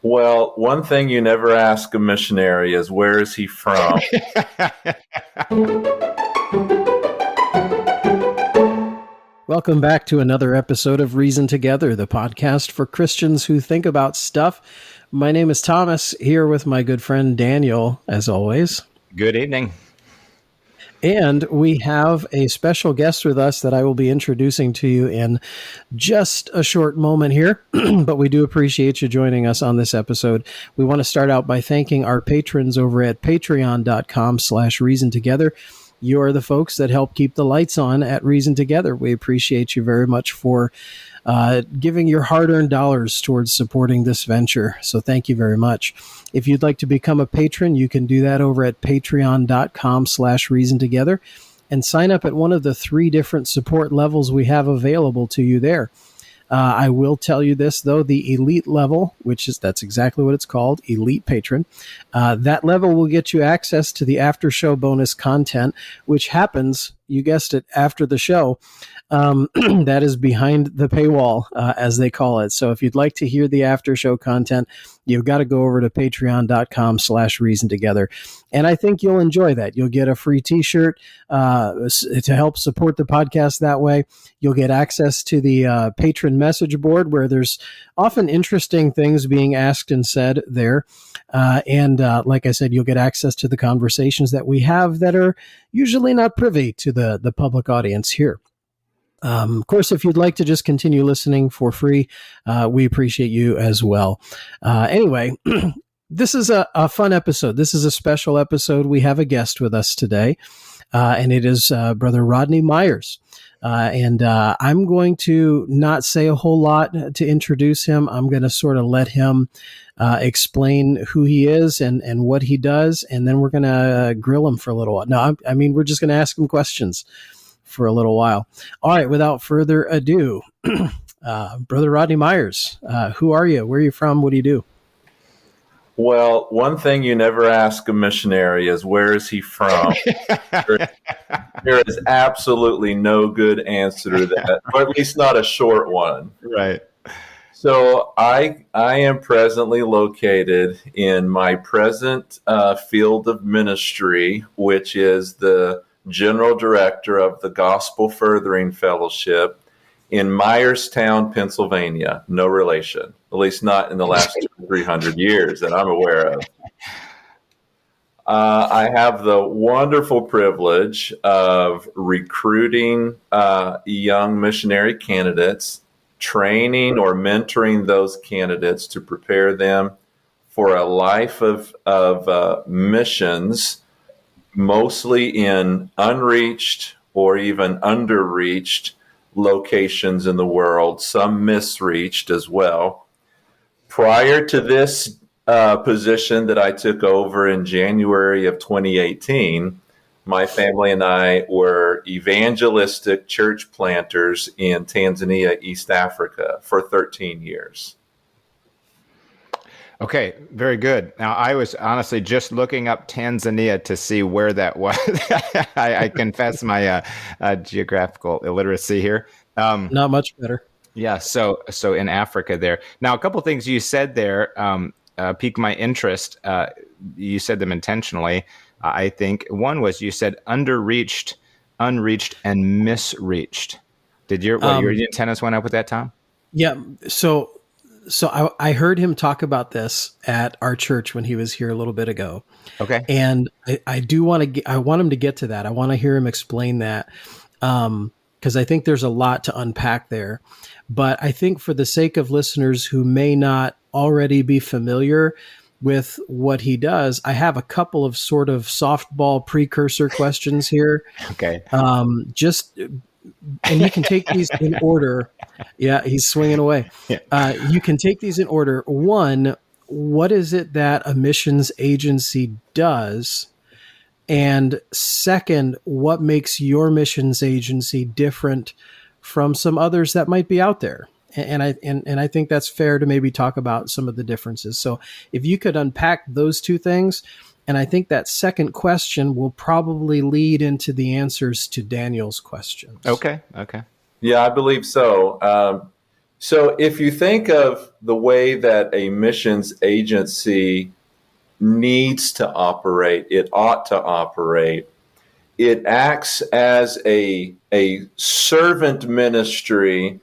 Well, one thing you never ask a missionary is, where is he from? Welcome back to another episode of Reason Together, the podcast for Christians who think about stuff. My name is Thomas, here with my good friend Daniel, as always. Good evening. And we have a special guest with us that I will be introducing to you in just a short moment here, but we do appreciate you joining us on this episode. We want to start out by thanking our patrons over at patreon.com/reasontogether. You are the folks that help keep the lights on at Reason Together. We appreciate you very much for giving your hard-earned dollars towards supporting this venture. So thank you very much. If you'd like to become a patron, you can do that over at patreon.com/reasontogether and sign up at one of the 3 different support levels we have available to you there. I will tell you this, though, the elite level, that's exactly what it's called, elite patron, that level will get you access to the after show bonus content, which happens, you guessed it, after the show. That is behind the paywall, as they call it. So if you'd like to hear the after show content, you've got to go over to patreon.com/reasontogether. And I think you'll enjoy that. You'll get a free t-shirt to help support the podcast that way. You'll get access to the patron message board where there's often interesting things being asked and said there. And like I said, you'll get access to the conversations that we have that are usually not privy to the public audience here. Of course, if you'd like to just continue listening for free, we appreciate you as well. Anyway, this is a fun episode. This is a special episode. We have a guest with us today, and it is Brother Rodney Myers. And I'm going to not say a whole lot to introduce him. I'm going to sort of let him explain who he is and what he does, and then we're going to grill him for a little while. No, I mean, we're just going to ask him questions for a little while. All right, without further ado, Brother Rodney Myers, who are you? Where are you from? What do you do? Well, one thing you never ask a missionary is, where is he from? There is absolutely no good answer to that, or at least not a short one. Right. So I am presently located in my present field of ministry, which is the General Director of the Gospel Furthering Fellowship in Myerstown, Pennsylvania. No relation, at least not in the last 300 years that I'm aware of. I have the wonderful privilege of recruiting young missionary candidates, training or mentoring those candidates to prepare them for a life of missions, mostly in unreached or even underreached locations in the world, some misreached as well. Prior to this position that I took over in January of 2018, my family and I were evangelistic church planters in Tanzania, East Africa, for 13 years. Okay, very good. Now, I was honestly just looking up Tanzania to see where that was. I confess my geographical illiteracy here. Not much better. Yeah, so in Africa there. Now, a couple things you said there piqued my interest. You said them intentionally, I think. One was you said underreached, unreached, and misreached. Did your antennas went up with that, Tom? Yeah, so I heard him talk about this at our church when he was here a little bit ago. Okay. And I want him to get to that. I want to hear him explain that. Because I think there's a lot to unpack there. But I think for the sake of listeners who may not already be familiar with what he does, I have a couple of sort of softball precursor questions here. Okay. And you can take these in order. Yeah, he's swinging away. Yeah. You can take these in order. One, what is it that a missions agency does? And second, what makes your missions agency different from some others that might be out there? And I think that's fair to maybe talk about some of the differences. So if you could unpack those two things, and I think that second question will probably lead into the answers to Daniel's questions. Okay. Yeah, I believe so. So if you think of the way that a missions agency needs to operate, it ought to operate, it acts as a servant ministry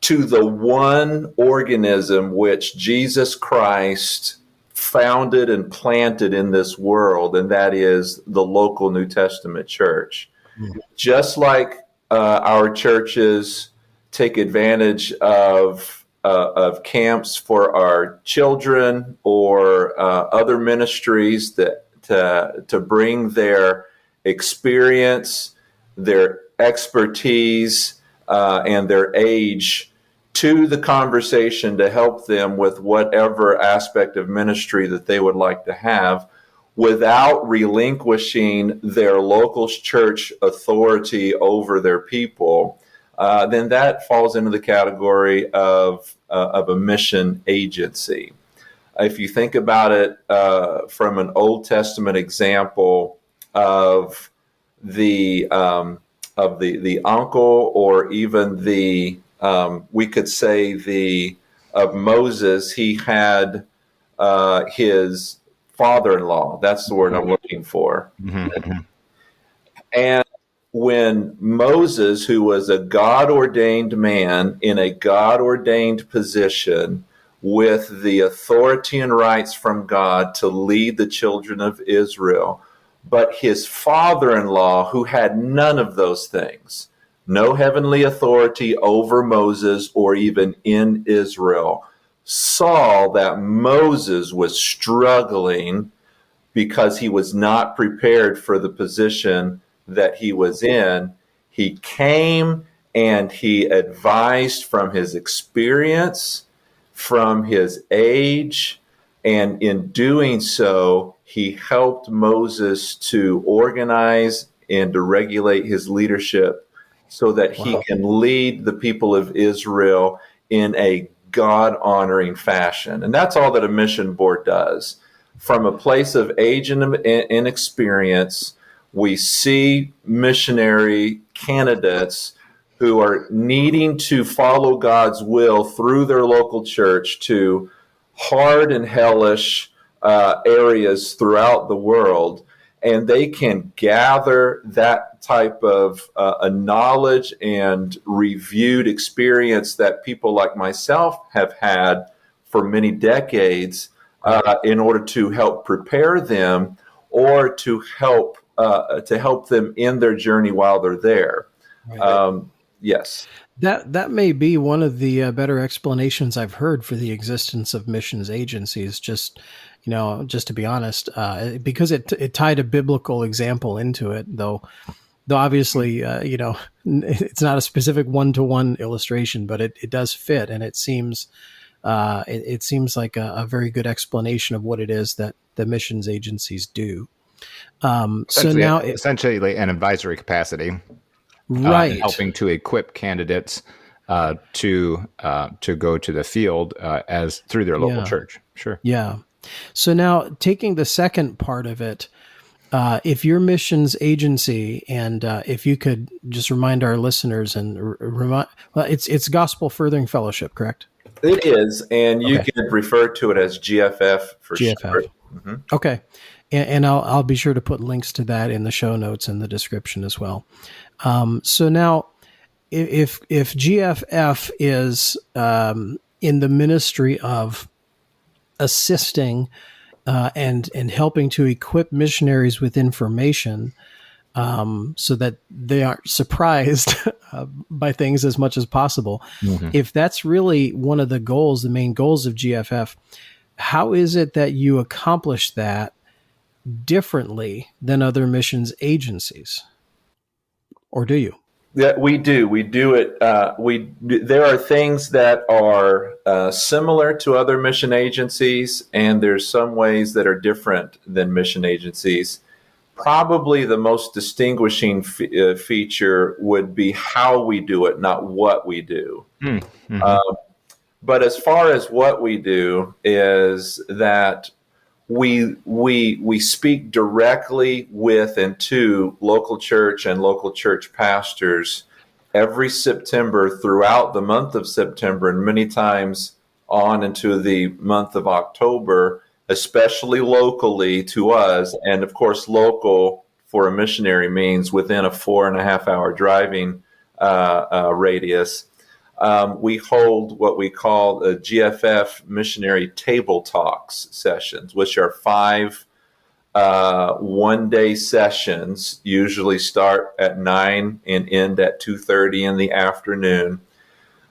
to the one organism which Jesus Christ founded and planted in this world, and that is the local New Testament church. Just like our churches take advantage of camps for our children or other ministries that to bring their experience, their expertise, and their age to the conversation to help them with whatever aspect of ministry that they would like to have without relinquishing their local church authority over their people, then that falls into the category of a mission agency. If you think about it from an Old Testament example of the uncle, or even the we could say the of Moses, he had his father-in-law. That's the word I'm looking for. Mm-hmm. And when Moses, who was a God-ordained man in a God-ordained position with the authority and rights from God to lead the children of Israel, but his father-in-law, who had none of those things, no heavenly authority over Moses or even in Israel, saw that Moses was struggling because he was not prepared for the position that he was in. He came and he advised from his experience, from his age, and in doing so, he helped Moses to organize and to regulate his leadership so that he can lead the people of Israel in a God-honoring fashion. And that's all that a mission board does. From a place of age and experience, we see missionary candidates who are needing to follow God's will through their local church to hard and hellish areas throughout the world, and they can gather that type of a knowledge and reviewed experience that people like myself have had for many decades in order to help prepare them or to help them in their journey while they're there. Right. Yes. That may be one of the better explanations I've heard for the existence of missions agencies. Just just to be honest, because it tied a biblical example into it, though obviously it's not a specific one-to-one illustration, but it does fit, and it seems it seems like a very good explanation of what it is that the missions agencies do. So now, essentially, an advisory capacity. Right. Helping to equip candidates to go to the field as through their local church. Sure. Yeah. So now, taking the second part of it, if your missions agency, and if you could just remind our listeners and it's Gospel Furthering Fellowship, correct? It is, and you can refer to it as GFF for GFF. short. Mm-hmm. Okay. And I'll be sure to put links to that in the show notes and the description as well. So now, if GFF is in the ministry of assisting and helping to equip missionaries with information, so that they aren't surprised by things as much as possible. Mm-hmm. If that's really one of the goals, the main goals of GFF, how is it that you accomplish that differently than other missions agencies? Or do you? Yeah, we do. We do it. There are things that are similar to other mission agencies, and there's some ways that are different than mission agencies. Probably the most distinguishing feature would be how we do it, not what we do. Mm-hmm. But as far as what we do is that we speak directly with and to local church and local church pastors every September throughout the month of September, and many times on into the month of October, especially locally to us. And of course, local for a missionary means within a 4.5 hour driving radius. We hold what we call a GFF missionary table talks sessions, which are 5 one-day sessions, usually start at 9 and end at 2:30 in the afternoon,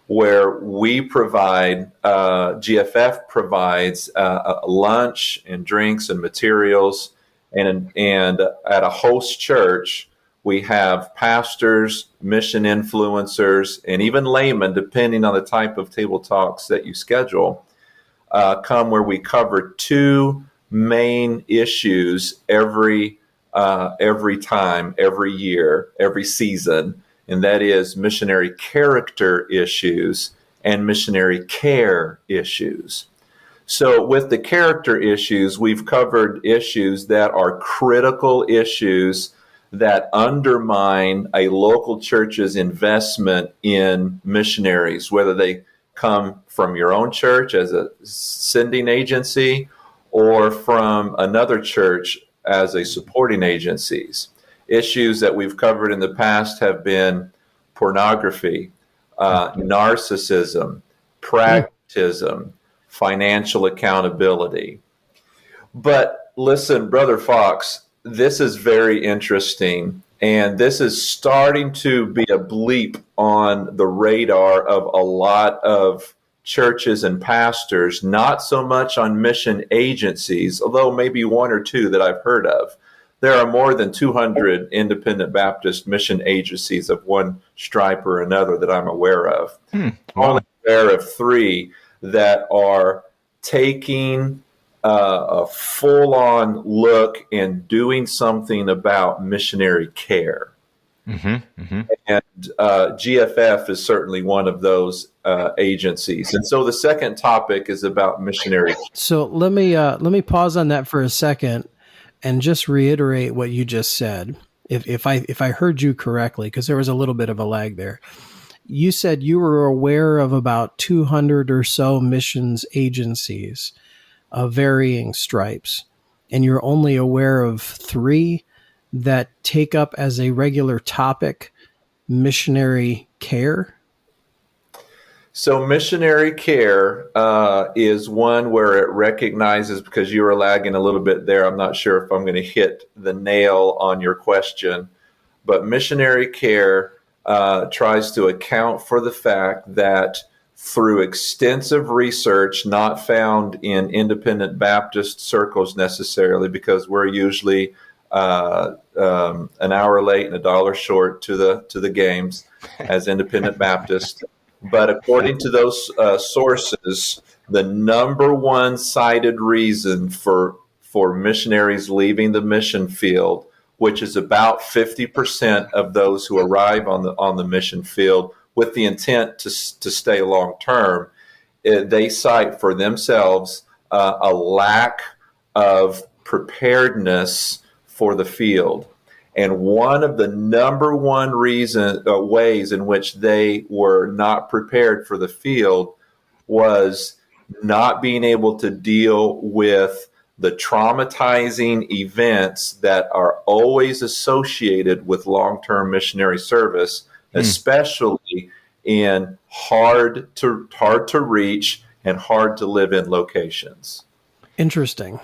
where we provide, GFF provides lunch and drinks and materials, and at a host church, we have pastors, mission influencers, and even laymen, depending on the type of table talks that you schedule, come where we cover 2 main issues every time, every year, every season, and that is missionary character issues and missionary care issues. So with the character issues, we've covered issues that are critical issues that undermine a local church's investment in missionaries, whether they come from your own church as a sending agency or from another church as a supporting agencies. Issues that we've covered in the past have been pornography, narcissism, pragmatism, financial accountability. But listen, Brother Fox, this is very interesting, and this is starting to be a bleep on the radar of a lot of churches and pastors, not so much on mission agencies, although maybe 1 or 2 that I've heard of. There are more than 200 independent Baptist mission agencies of one stripe or another that I'm aware of. Wow. Only aware of 3 that are taking a full-on look and doing something about missionary care. Mm-hmm, mm-hmm. And GFF is certainly one of those agencies. And so the second topic is about missionary. So let me pause on that for a second and just reiterate what you just said. If I heard you correctly, because there was a little bit of a lag there. You said you were aware of about 200 or so missions agencies of varying stripes, and you're only aware of 3 that take up as a regular topic missionary care? So missionary care is one where it recognizes, because you were lagging a little bit there, I'm not sure if I'm going to hit the nail on your question, but missionary care tries to account for the fact that through extensive research, not found in independent Baptist circles necessarily, because we're usually an hour late and $1 short to the games as independent Baptists. But according to those sources, the number one cited reason for missionaries leaving the mission field, which is about 50% of those who arrive on the mission field with the intent to stay long term, they cite for themselves a lack of preparedness for the field. And one of the number one ways in which they were not prepared for the field was not being able to deal with the traumatizing events that are always associated with long-term missionary service, especially in hard to reach and hard to live in locations. Interesting.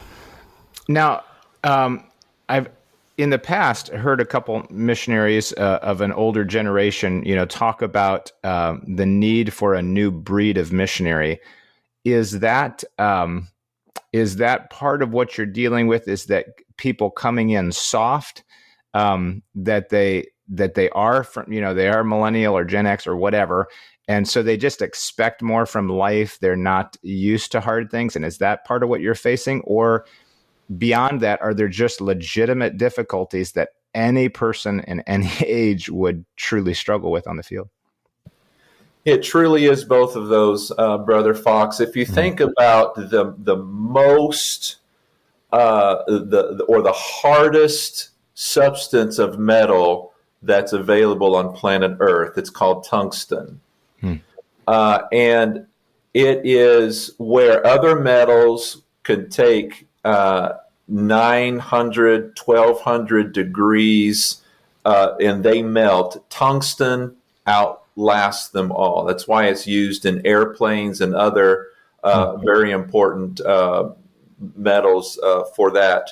Now, I've in the past heard a couple missionaries of an older generation, talk about the need for a new breed of missionary. Is that part of what you're dealing with? Is that people coming in soft, that they are from, they are millennial or Gen X or whatever, and so they just expect more from life. They're not used to hard things, and is that part of what you're facing? Or beyond that, are there just legitimate difficulties that any person in any age would truly struggle with on the field? It truly is both of those, Brother Fox. If you think about the most the hardest substance of metal that's available on planet Earth. It's called tungsten. And it is where other metals could take 900, 1200 degrees, and they melt. Tungsten outlasts them all. That's why it's used in airplanes and other very important metals for that.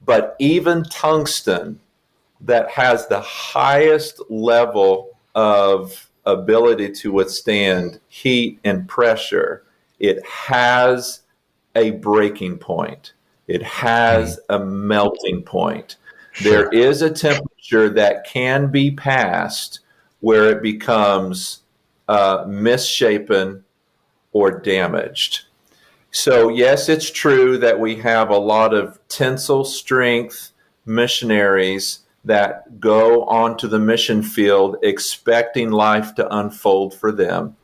But even tungsten, that has the highest level of ability to withstand heat and pressure, it has a breaking point. It has a melting point. There is a temperature that can be passed where it becomes misshapen or damaged. So yes, it's true that we have a lot of tensile strength missionaries that go onto the mission field expecting life to unfold for them.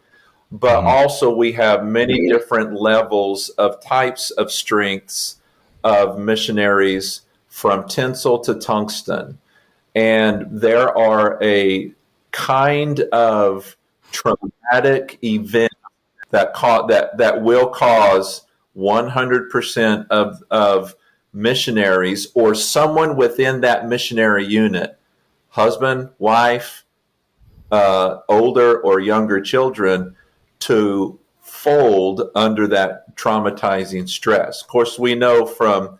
But also we have many different levels of types of strengths of missionaries from tensile to tungsten. And there are a kind of traumatic event that will cause 100% of missionaries or someone within that missionary unit, husband, wife, older or younger children, to fold under that traumatizing stress. Of course, we know from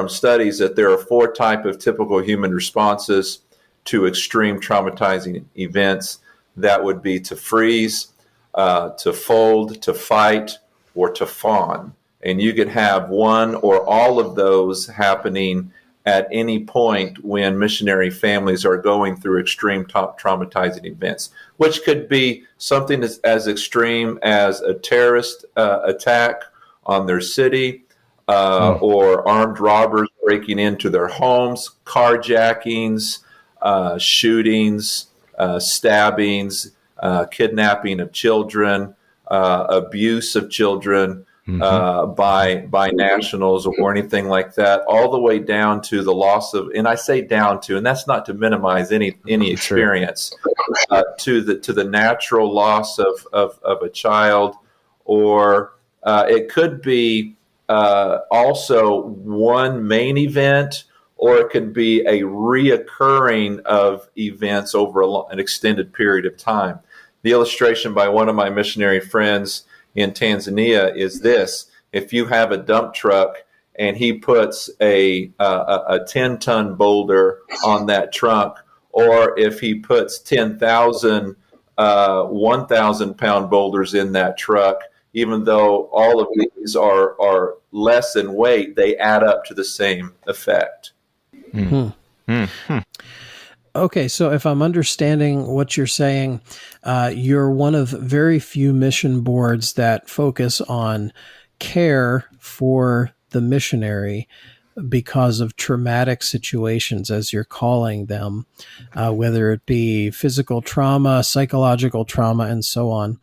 studies that there are 4 types of typical human responses to extreme traumatizing events. That would be to freeze, to fold, to fight, or to fawn. And you could have one or all of those happening at any point when missionary families are going through extreme traumatizing events, which could be something as extreme as a terrorist attack on their city, or armed robbers breaking into their homes, carjackings, shootings, stabbings, kidnapping of children, abuse of children by nationals or anything like that, all the way down to the loss of, and I say down to, and that's not to minimize any experience, to the natural loss of a child, or it could be also one main event, or it could be a reoccurring of events over an extended period of time. The illustration by one of my missionary friends in Tanzania is this: if you have a dump truck and he puts a 10-ton boulder on that trunk, or if he puts 10,000 1,000-pound boulders in that truck, even though all of these are less in weight, they add up to the same effect. Okay, so if I'm understanding what you're saying, you're one of very few mission boards that focus on care for the missionary because of traumatic situations, as you're calling them, whether it be physical trauma, psychological trauma, and so on.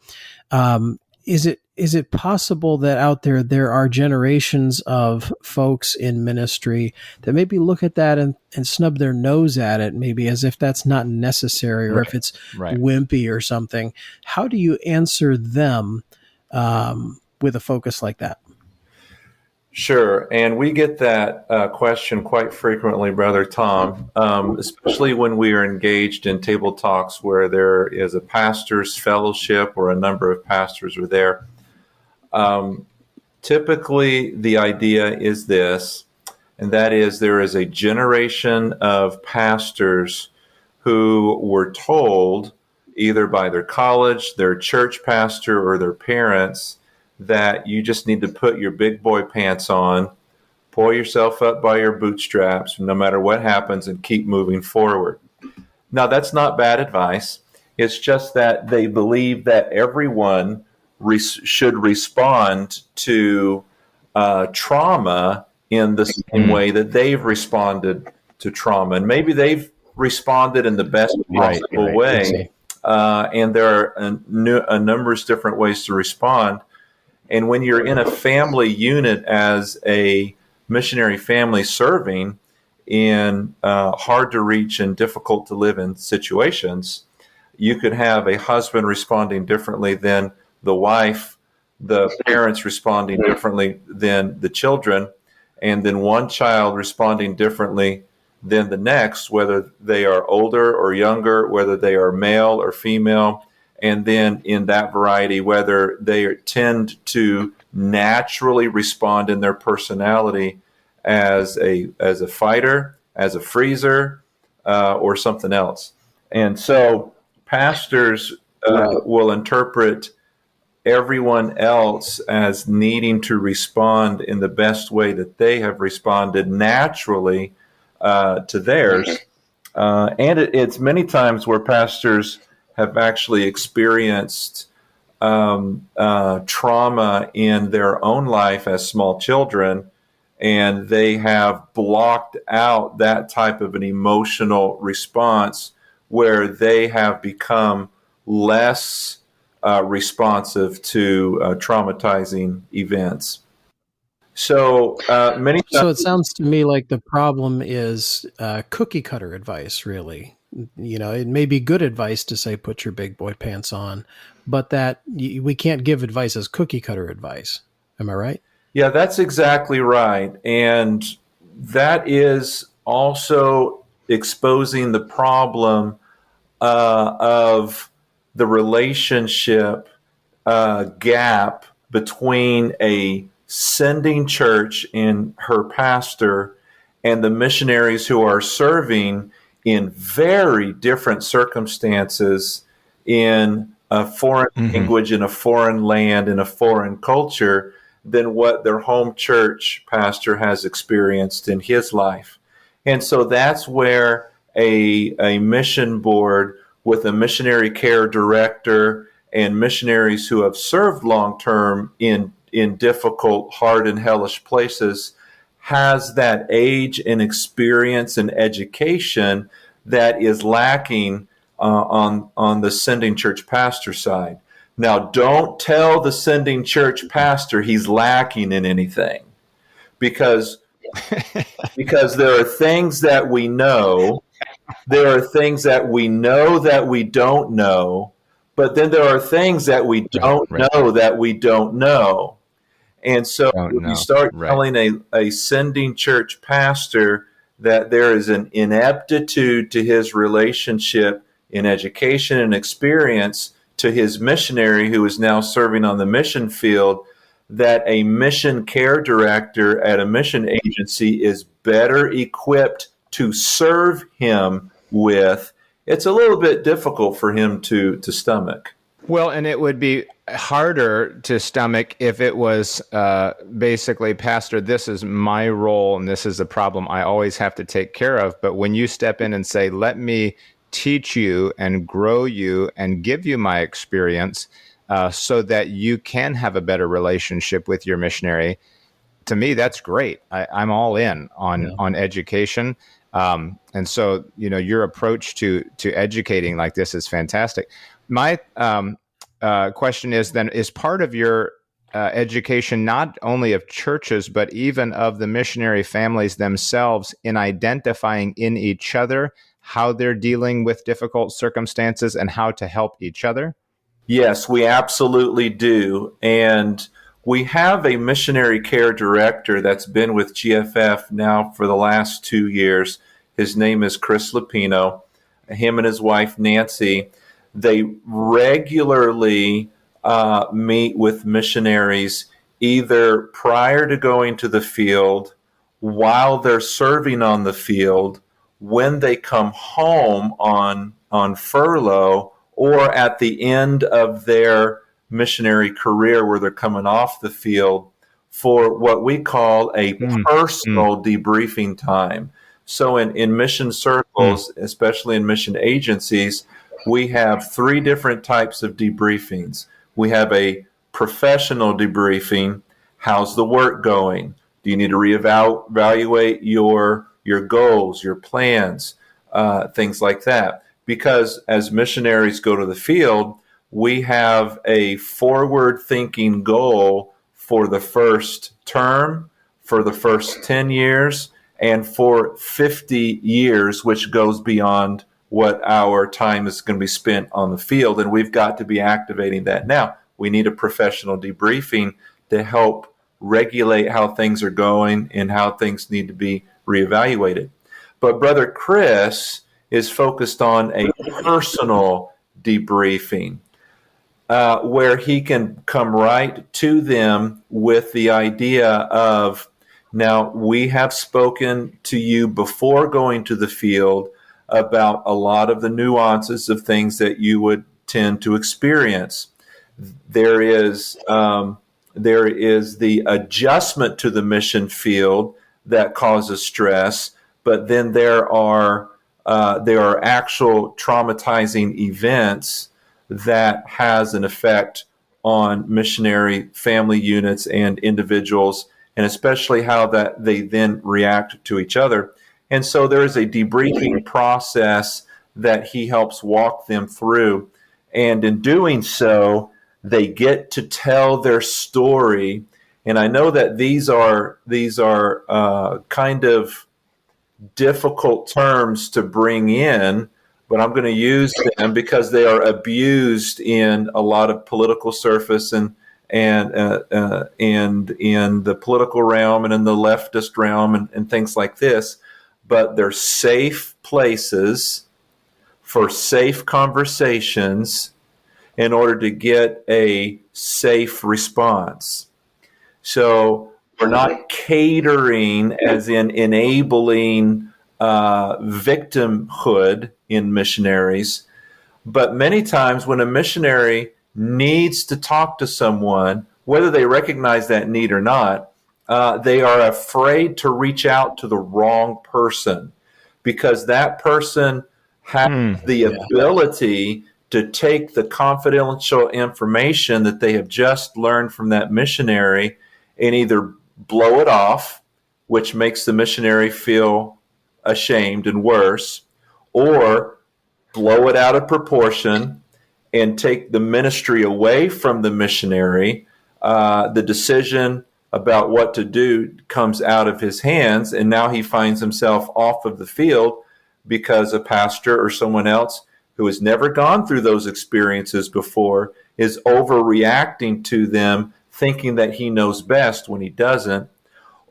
Is it possible that out there are generations of folks in ministry that maybe look at that and snub their nose at it, maybe as if that's not necessary, or if it's wimpy or something? How do you answer them with a focus like that? Sure, and we get that question quite frequently, Brother Tom, especially when we are engaged in table talks where there is a pastor's fellowship or a number of pastors are there. Typically, the idea is this, and that is there is a generation of pastors who were told, either by their college, their church pastor, or their parents, that you just need to put your big boy pants on, pull yourself up by your bootstraps, no matter what happens, and keep moving forward. Now, that's not bad advice. It's just that they believe that everyone should respond to trauma in the same way that they've responded to trauma. And maybe they've responded in the best possible way. And there are a numerous different ways to respond. And when you're in a family unit as a missionary family serving, in hard to reach and difficult to live in situations, you could have a husband responding differently than the wife, the parents responding differently than the children, and then one child responding differently than the next, whether they are older or younger, whether they are male or female, and then in that variety, whether they tend to naturally respond in their personality as a fighter, as a freezer, or something else. And so pastors will interpret everyone else as needing to respond in the best way that they have responded naturally to theirs. And it's many times where pastors have actually experienced trauma in their own life as small children, and they have blocked out that type of an emotional response where they have become less responsive to traumatizing events. So many times, So it sounds to me like the problem is cookie cutter advice, really. It may be good advice to say, put your big boy pants on, but that we can't give advice as cookie cutter advice. Am I right? yeah, that's exactly right. And that is also exposing the problem of the relationship gap between a sending church and her pastor and the missionaries who are serving in very different circumstances in a foreign language, in a foreign land, in a foreign culture than what their home church pastor has experienced in his life. And so that's where a mission board with a missionary care director and missionaries who have served long term in difficult, hard, and hellish places has that age and experience and education that is lacking on the sending church pastor side. Now, don't tell the sending church pastor he's lacking in anything, because there are things that we know. There are things that we know that we don't know, but then there are things that we don't know that we don't know. And so if you start telling a sending church pastor that there is an ineptitude to his relationship in education and experience to his missionary who is now serving on the mission field, that a mission care director at a mission agency is better equipped to serve him with, it's a little bit difficult for him to stomach. Well, and it would be harder to stomach if it was basically, Pastor, this is my role and this is a problem I always have to take care of. But when you step in and say, let me teach you and grow you and give you my experience so that you can have a better relationship with your missionary, to me, that's great. I'm all in on education. And so, your approach to educating like this is fantastic. My question is then, is part of your education not only of churches, but even of the missionary families themselves in identifying in each other how they're dealing with difficult circumstances and how to help each other? Yes, we absolutely do. And we have a missionary care director that's been with GFF now for the last 2 years. His name is Chris Lupino. Him and his wife, Nancy, they regularly meet with missionaries either prior to going to the field, while they're serving on the field, when they come home on furlough, or at the end of their missionary career where they're coming off the field for what we call a personal debriefing time. So in mission circles, especially in mission agencies, we have 3 different types of debriefings. We have a professional debriefing. How's the work going? Do you need to reevaluate your goals, your plans, things like that? Because as missionaries go to the field, we have a forward-thinking goal for the first term, for the first 10 years, and for 50 years, which goes beyond what our time is going to be spent on the field. And we've got to be activating that now. We need a professional debriefing to help regulate how things are going and how things need to be reevaluated. But Brother Chris is focused on a personal debriefing, where he can come right to them with the idea of, now, we have spoken to you before going to the field about a lot of the nuances of things that you would tend to experience. There is the adjustment to the mission field that causes stress, but then there are actual traumatizing events that has an effect on missionary family units and individuals, and especially how that they then react to each other. And so there is a debriefing process that he helps walk them through. And in doing so, they get to tell their story. And I know that these are kind of difficult terms to bring in, but I'm going to use them because they are abused in a lot of political surface and in the political realm and in the leftist realm and things like this. But they're safe places for safe conversations in order to get a safe response. So we're not catering, as in enabling victimhood in missionaries, but many times when a missionary needs to talk to someone, whether they recognize that need or not, they are afraid to reach out to the wrong person, because that person has the ability to take the confidential information that they have just learned from that missionary and either blow it off, which makes the missionary feel ashamed and worse, or blow it out of proportion and take the ministry away from the missionary. The decision about what to do comes out of his hands, and now he finds himself off of the field because a pastor or someone else who has never gone through those experiences before is overreacting to them, thinking that he knows best when he doesn't,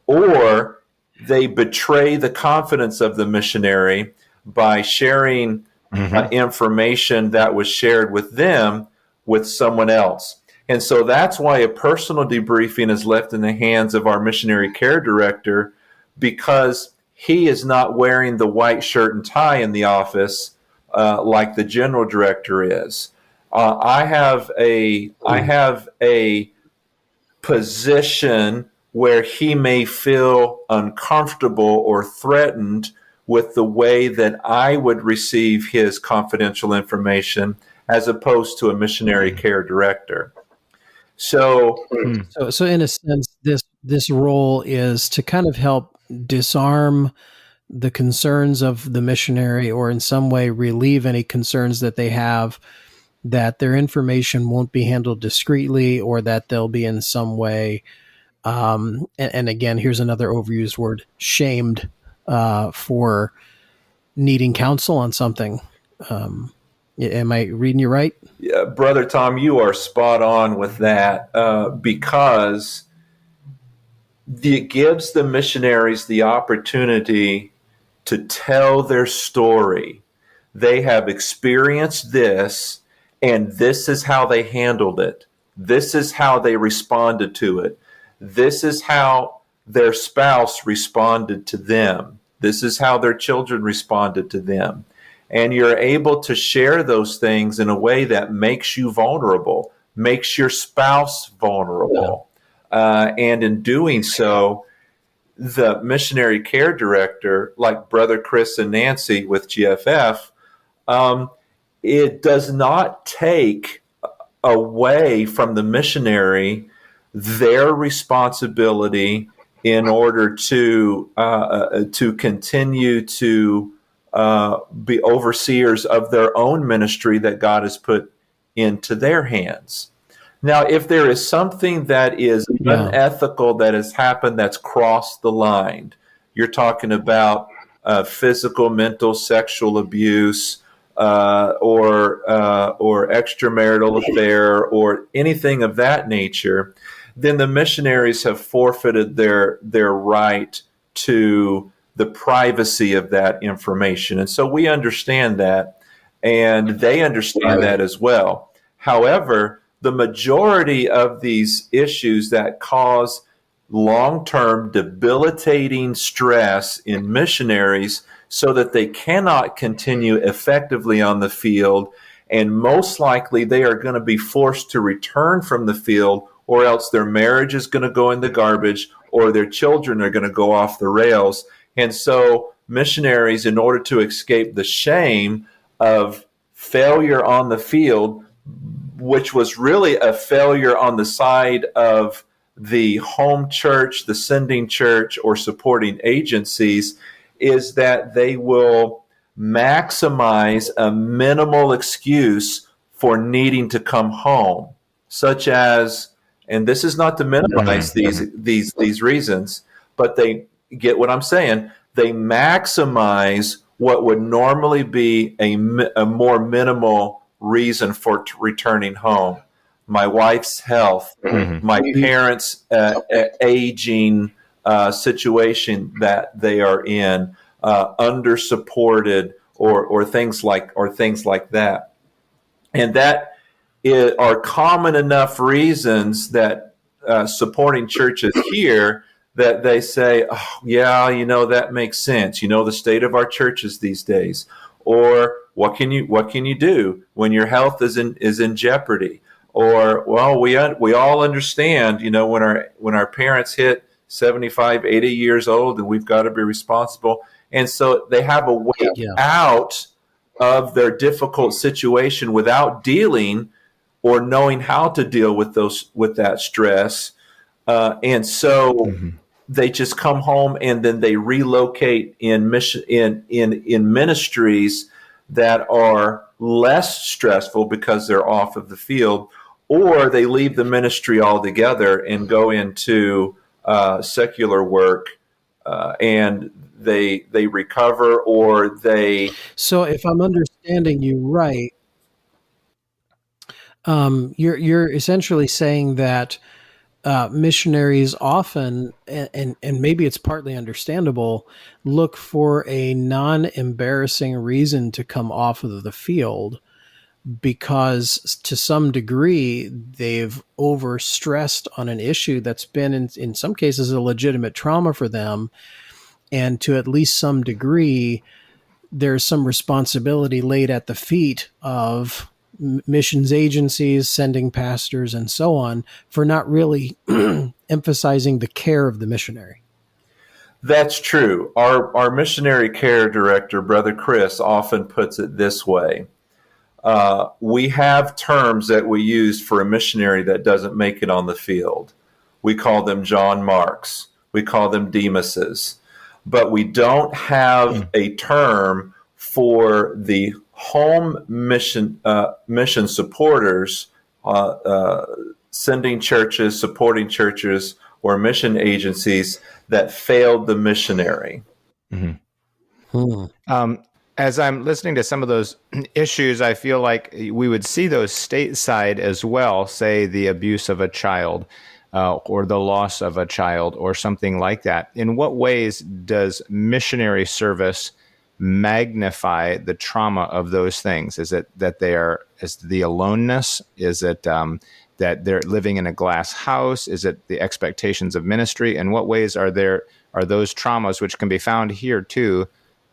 or they betray the confidence of the missionary by sharing information that was shared with them with someone else. And so that's why a personal debriefing is left in the hands of our missionary care director, because he is not wearing the white shirt and tie in the office like the general director is. I have a position where he may feel uncomfortable or threatened with the way that I would receive his confidential information as opposed to a missionary care director. So in a sense, this role is to kind of help disarm the concerns of the missionary, or in some way relieve any concerns that they have that their information won't be handled discreetly, or that they'll be in some way, and again, here's another overused word, shamed for needing counsel on something. Am I reading you right? Yeah, Brother Tom, you are spot on with that, because it gives the missionaries the opportunity to tell their story. They have experienced this, and this is how they handled it. This is how they responded to it. This is how their spouse responded to them. This is how their children responded to them. And you're able to share those things in a way that makes you vulnerable, makes your spouse vulnerable. And in doing so, the missionary care director, like Brother Chris and Nancy with GFF, it does not take away from the missionary their responsibility in order to continue to be overseers of their own ministry that God has put into their hands. Now, if there is something that is unethical that has happened, that's crossed the line, you're talking about physical, mental, sexual abuse, or extramarital affair, or anything of that nature, then the missionaries have forfeited their right to the privacy of that information. And so we understand that, and they understand that as well. However, the majority of these issues that cause long-term debilitating stress in missionaries so that they cannot continue effectively on the field, and most likely they are going to be forced to return from the field, or else their marriage is going to go in the garbage, or their children are going to go off the rails. And so missionaries, in order to escape the shame of failure on the field, which was really a failure on the side of the home church, the sending church, or supporting agencies, is that they will maximize a minimal excuse for needing to come home, such as, and this is not to minimize these reasons, but they get what I'm saying. They maximize what would normally be a more minimal reason for returning home. My wife's health, my parents' aging situation that they are in, under-supported, or things like that, and that are common enough reasons that supporting churches here that they say, oh, yeah, that makes sense. The state of our churches these days, or what can you do when your health is in jeopardy? Or, well, we all understand, when our parents hit 75, 80 years old, and we've got to be responsible. And so they have a way out of their difficult situation without dealing or knowing how to deal with that stress. And so they just come home, and then they relocate in ministries that are less stressful because they're off of the field, or they leave the ministry altogether and go into secular work, and they recover, or they. So, if I'm understanding you right, you're essentially saying that missionaries often, and maybe it's partly understandable, look for a non-embarrassing reason to come off of the field, because to some degree they've overstressed on an issue that's been in some cases a legitimate trauma for them, and to at least some degree there's some responsibility laid at the feet of missions agencies, sending pastors, and so on, for not really emphasizing the care of the missionary. That's true. Our missionary care director, Brother Chris, often puts it this way. We have terms that we use for a missionary that doesn't make it on the field. We call them John Marks. We call them Demases. But we don't have a term for the home mission supporters, sending churches, supporting churches, or mission agencies that failed the missionary. As I'm listening to some of those issues, I feel like we would see those stateside as well, say the abuse of a child, or the loss of a child, or something like that. In what ways does missionary service magnify the trauma of those things? Is it that is the aloneness? Is it that they're living in a glass house? Is it the expectations of ministry? In what ways are those traumas, which can be found here too,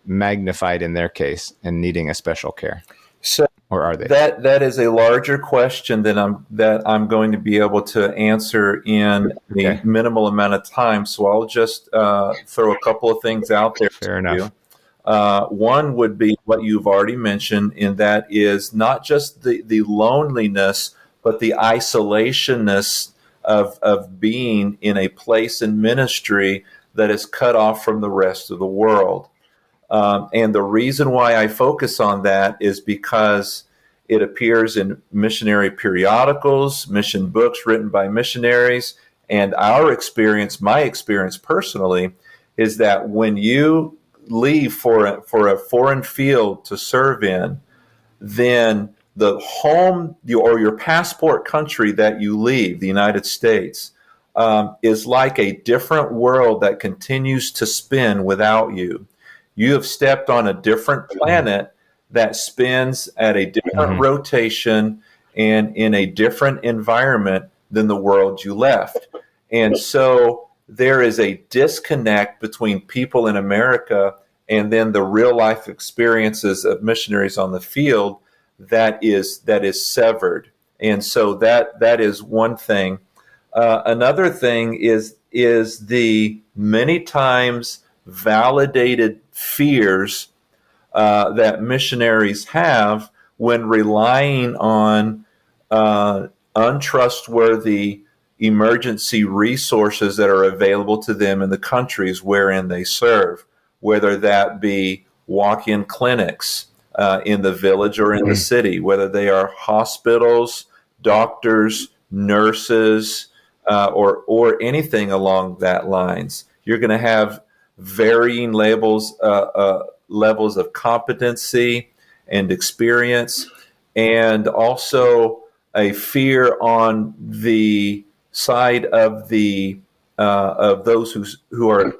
magnified in their case and needing a special care? So, or are they? That is a larger question that I'm going to be able to answer in the minimal amount of time. So I'll just throw a couple of things out there. Fair enough. One would be what you've already mentioned, and that is not just the loneliness, but the isolationness of being in a place in ministry that is cut off from the rest of the world. And the reason why I focus on that is because it appears in missionary periodicals, mission books written by missionaries, and my experience personally, is that when you leave for a foreign field to serve in, then the home or your passport country that you leave, the United States, is like a different world that continues to spin without you. You have stepped on a different planet that spins at a different rotation and in a different environment than the world you left. And so there is a disconnect between people in America and then the real life experiences of missionaries on the field that is severed. And so that is one thing. Another thing is the many times validated fears that missionaries have when relying on untrustworthy emergency resources that are available to them in the countries wherein they serve, whether that be walk-in clinics in the village or in the city, whether they are hospitals, doctors, nurses, or anything along that lines. You're going to have varying levels of competency and experience, and also a fear on the side of those who are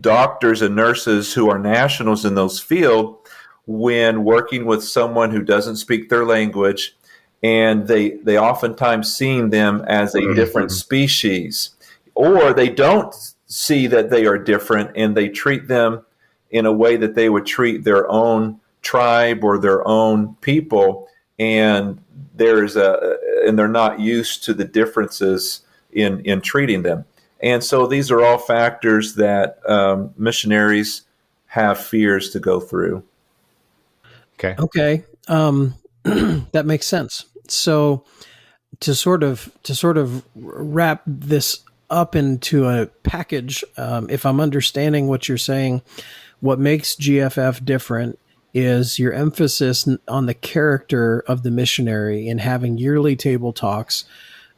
doctors and nurses who are nationals in those fields when working with someone who doesn't speak their language, and they oftentimes seeing them as a different species, or they don't see that they are different and they treat them in a way that they would treat their own tribe or their own people, and they're not used to the differences in treating them. And so these are all factors that missionaries have fears to go through. Okay. That makes sense. So to sort of wrap this up into a package, if I'm understanding what you're saying, what makes GFF different is your emphasis on the character of the missionary and having yearly table talks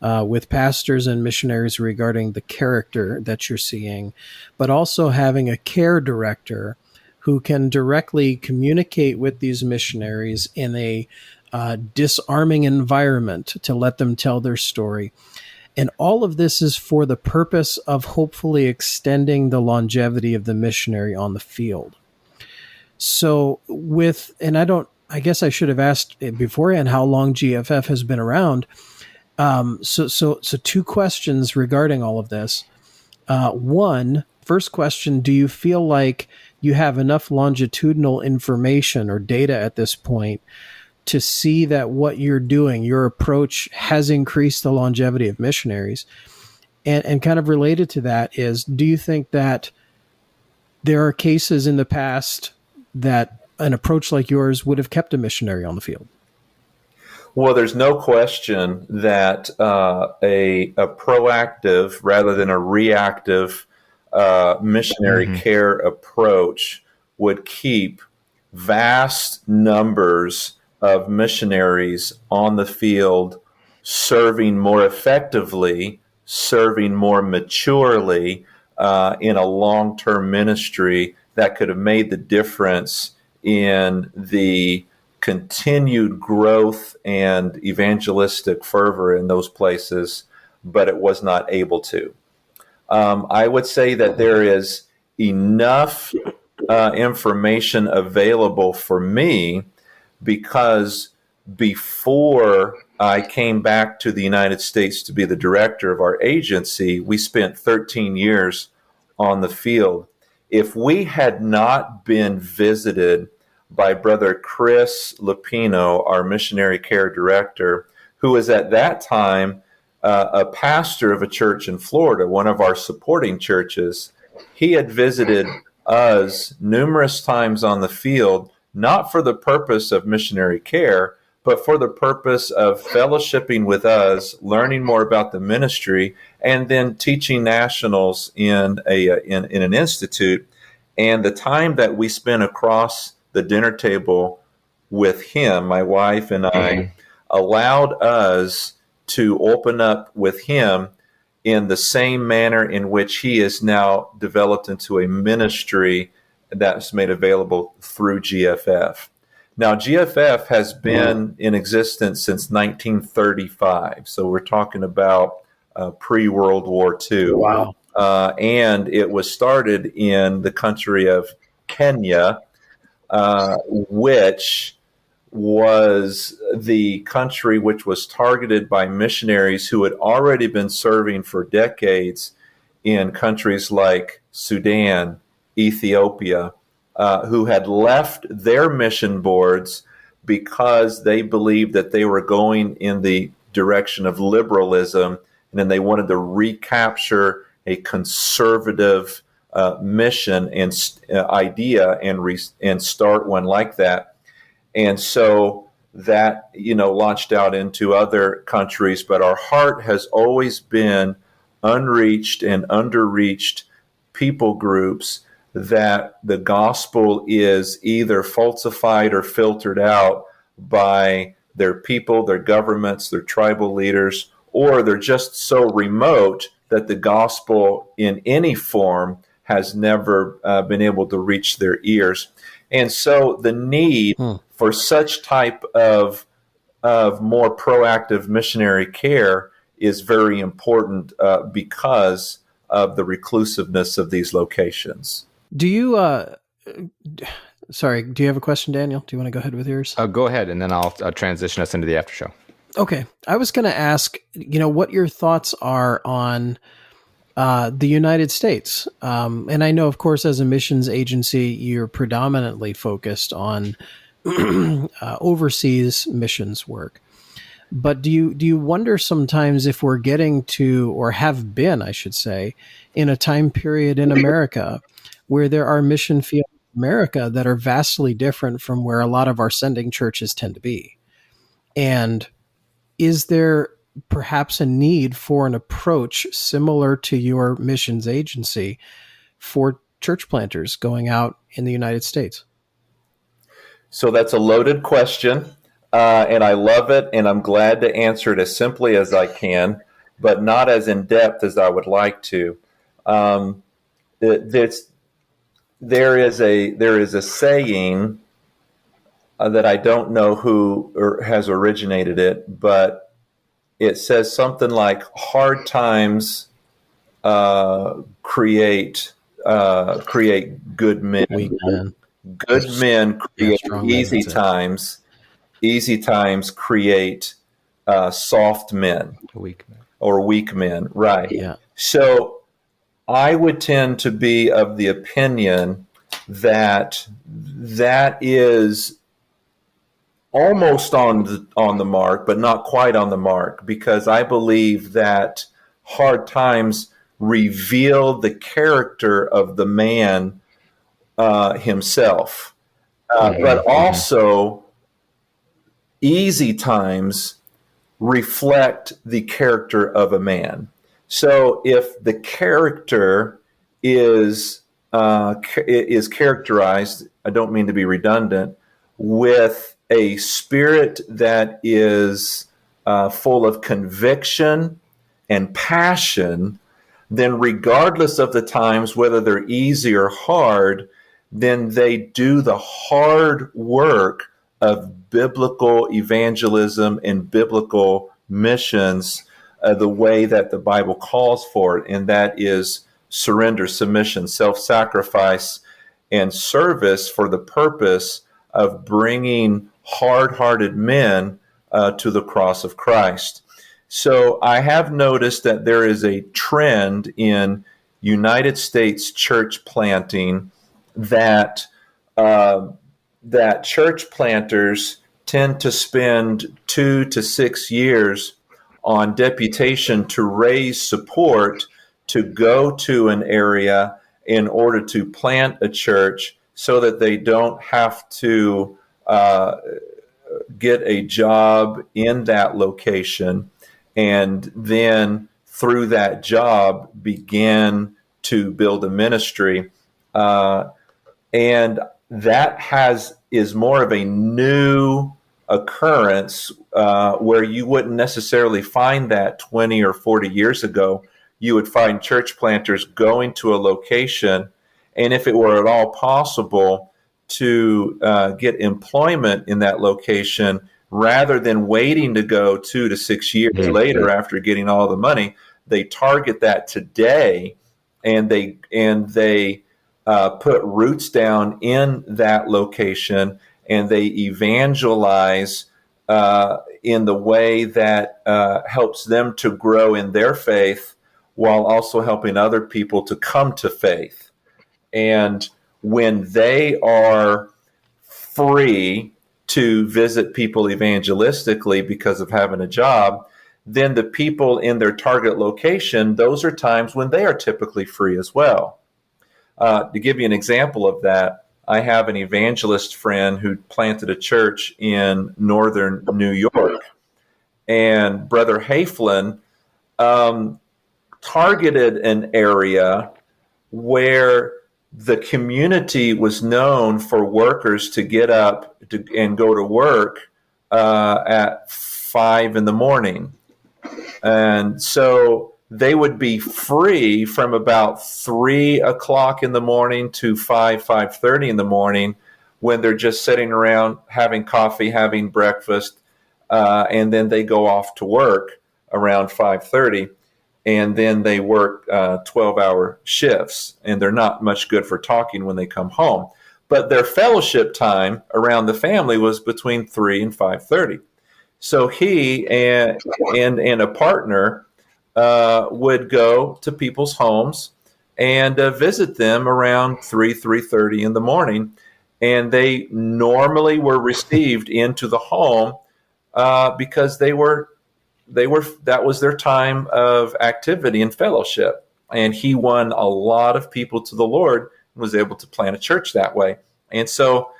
with pastors and missionaries regarding the character that you're seeing, but also having a care director who can directly communicate with these missionaries in a disarming environment to let them tell their story. And all of this is for the purpose of hopefully extending the longevity of the missionary on the field. So I guess I should have asked beforehand how long GFF has been around. So two questions regarding all of this. First question, do you feel like you have enough longitudinal information or data at this point to see that what you're doing, your approach, has increased the longevity of missionaries? And kind of related to that is, do you think that there are cases in the past that an approach like yours would have kept a missionary on the field? Well, there's no question that a proactive rather than a reactive missionary care approach would keep vast numbers of missionaries on the field, serving more effectively, serving more maturely in a long-term ministry that could have made the difference in the continued growth and evangelistic fervor in those places, but it was not able to. I would say that there is enough information available for me, because before I came back to the United States to be the director of our agency, we spent 13 years on the field. If we had not been visited by Brother Chris Lupino, our missionary care director, who was at that time a pastor of a church in Florida, one of our supporting churches, he had visited us numerous times on the field, not for the purpose of missionary care, but for the purpose of fellowshipping with us, learning more about the ministry, and then teaching nationals in an institute. And the time that we spent across the dinner table with him, my wife and I, allowed us to open up with him in the same manner in which he is now developed into a ministry that's made available through GFF. Now, GFF has been in existence since 1935, so we're talking about pre-World War II. Wow. And it was started in the country of Kenya, which was the country which was targeted by missionaries who had already been serving for decades in countries like Sudan, Ethiopia, who had left their mission boards because they believed that they were going in the direction of liberalism, and then they wanted to recapture a conservative mission and idea and start one like that. And so that, launched out into other countries, but our heart has always been unreached and underreached people groups that the gospel is either falsified or filtered out by their people, their governments, their tribal leaders, or they're just so remote that the gospel in any form has never been able to reach their ears. And so the need for such type of more proactive missionary care is very important because of the reclusiveness of these locations. Do you, sorry, do you have a question, Daniel? Do you want to go ahead with yours? Go ahead, and then I'll transition us into the after show. Okay. I was going to ask, what your thoughts are on the United States. And I know, of course, as a missions agency, you're predominantly focused on overseas missions work. But do you wonder sometimes if we're getting to, or have been, I should say, in a time period in America where there are mission fields in America that are vastly different from where a lot of our sending churches tend to be? And is there perhaps a need for an approach similar to your missions agency for church planters going out in the United States? So that's a loaded question, and I love it, and I'm glad to answer it as simply as I can, but not as in depth as I would like to. There is a saying that I don't know who has originated it, but it says something like hard times create good men. Weak men. Good men create easy men, times. Easy times create soft men. Weak men. Or weak men, right. Yeah. So I would tend to be of the opinion that is almost on the mark, but not quite on the mark, because I believe that hard times reveal the character of the man himself. But also, easy times reflect the character of a man. So if the character is characterized, I don't mean to be redundant, with a spirit that is full of conviction and passion, then regardless of the times, whether they're easy or hard, then they do the hard work of biblical evangelism and biblical missions the way that the Bible calls for it, and that is surrender, submission, self-sacrifice, and service for the purpose of bringing hard-hearted men to the cross of Christ. So I have noticed that there is a trend in United States church planting that church planters tend to spend 2 to 6 years on deputation to raise support to go to an area in order to plant a church so that they don't have to get a job in that location and then through that job begin to build a ministry. And that is more of a new occurrence where you wouldn't necessarily find that 20 or 40 years ago. you would find church planters going to a location, and if it were at all possible, to get employment in that location rather than waiting to go 2 to 6 years later after getting all the money. They target that today, and they put roots down in that location, and they evangelize in the way that helps them to grow in their faith while also helping other people to come to faith. And when they are free to visit people evangelistically because of having a job, then the people in their target location, those are times when they are typically free as well. To give you an example of that, I have an evangelist friend who planted a church in northern New York. And Brother Haflin targeted an area where the community was known for workers to get up and go to work at 5 a.m. And so they would be free from about 3 o'clock in the morning to 5:30 in the morning, when they're just sitting around having coffee, having breakfast, and then they go off to work around 5:30. And then they work 12-hour shifts, and they're not much good for talking when they come home. But their fellowship time around the family was between 3 and 5:30. So he and a partner would go to people's homes and visit them around 3:30 in the morning. And they normally were received into the home because that was their time of activity and fellowship. And he won a lot of people to the Lord and was able to plant a church that way. And so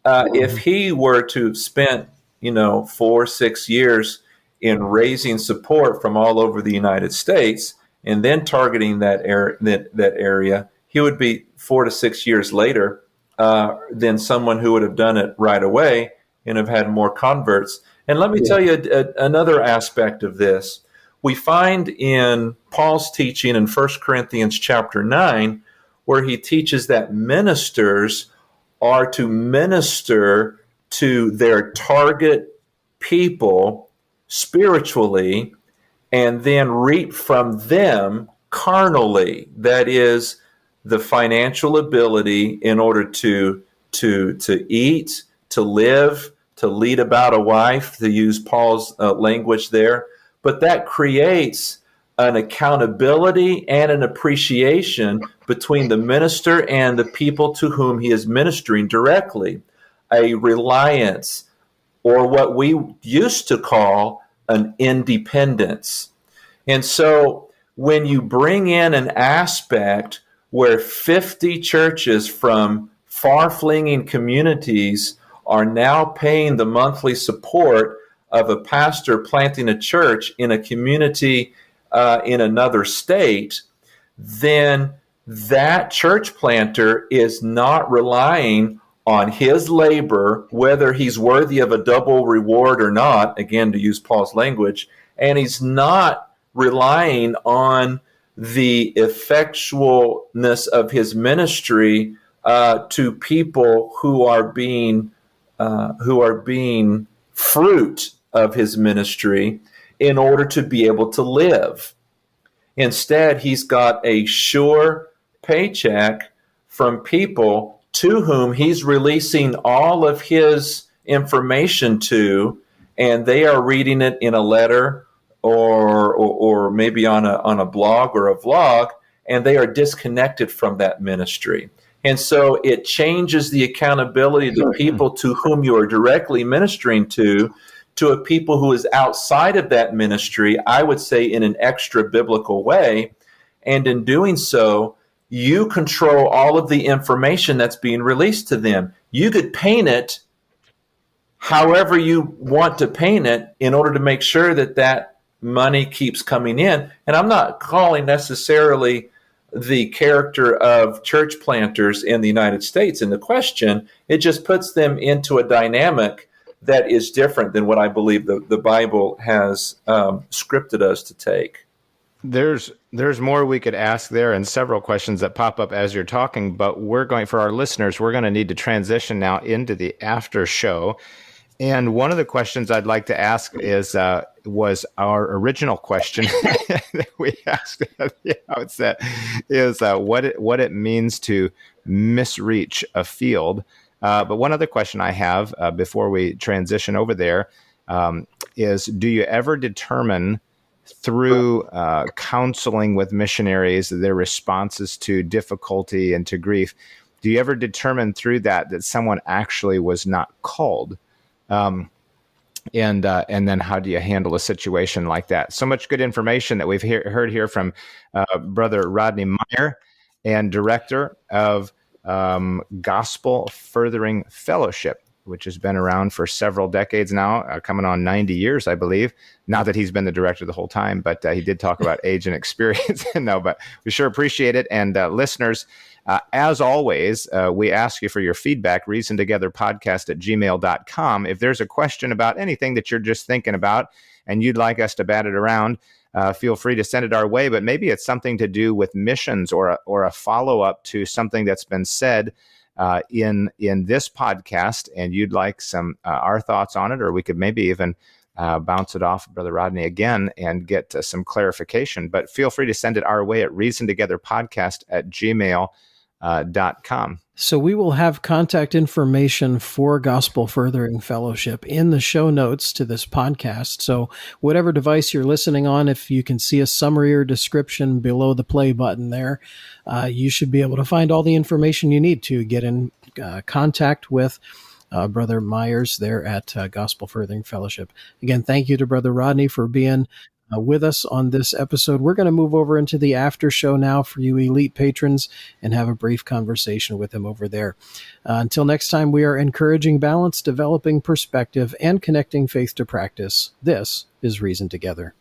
if he were to have spent, 4-6 years in raising support from all over the United States and then targeting that area, he would be 4 to 6 years later than someone who would have done it right away and have had more converts. And let me tell you another aspect of this. We find in Paul's teaching in 1 Corinthians chapter 9, where he teaches that ministers are to minister to their target people spiritually and then reap from them carnally. That is, the financial ability in order to eat, to live, to lead about a wife, to use Paul's language there. But that creates an accountability and an appreciation between the minister and the people to whom he is ministering directly, a reliance, or what we used to call an independence. And so when you bring in an aspect where 50 churches from far-flinging communities are now paying the monthly support of a pastor planting a church in a community in another state, then that church planter is not relying on his labor, whether he's worthy of a double reward or not, again, to use Paul's language, and he's not relying on the effectualness of his ministry to people who are being fruit of his ministry in order to be able to live. Instead, he's got a sure paycheck from people to whom he's releasing all of his information to, and they are reading it in a letter or maybe on a blog or a vlog, and they are disconnected from that ministry. And so it changes the accountability to people to whom you are directly ministering to a people who is outside of that ministry, I would say in an extra biblical way. And in doing so, you control all of the information that's being released to them. You could paint it however you want to paint it in order to make sure that that money keeps coming in. And I'm not calling necessarily the character of church planters in the United States in the question. It just puts them into a dynamic that is different than what I believe the Bible has scripted us to take. There's more we could ask there, and several questions that pop up as you're talking, but for our listeners, we're going to need to transition now into the after show. And one of the questions I'd like to ask was our original question that we asked at the outset, is what it means to misreach a field. But one other question I have before we transition over there is, do you ever determine through counseling with missionaries, their responses to difficulty and to grief, do you ever determine through that someone actually was not called? And then how do you handle a situation like that? So much good information that we've heard here from Brother Rodney Myers, and director of Gospel Furthering Fellowship, which has been around for several decades now, coming on 90 years, I believe. Not that he's been the director the whole time, but he did talk about age and experience. No, but we sure appreciate it. And listeners, as always, we ask you for your feedback, reasontogetherpodcast@gmail.com. If there's a question about anything that you're just thinking about and you'd like us to bat it around, feel free to send it our way. But maybe it's something to do with missions or a follow-up to something that's been said in this podcast, and you'd like some our thoughts on it, or we could maybe even bounce it off Brother Rodney again and get some clarification. But feel free to send it our way at reasontogetherpodcast@gmail.com. So we will have contact information for Gospel Furthering Fellowship in the show notes to this podcast. So whatever device you're listening on, if you can see a summary or description below the play button there, you should be able to find all the information you need to get in contact with Brother Myers there at Gospel Furthering Fellowship. Again, thank you to Brother Rodney for being with us on this episode. We're going to move over into the after show now for you elite patrons and have a brief conversation with him over there. Until next time, we are encouraging balance, developing perspective, and connecting faith to practice. This is Reason Together.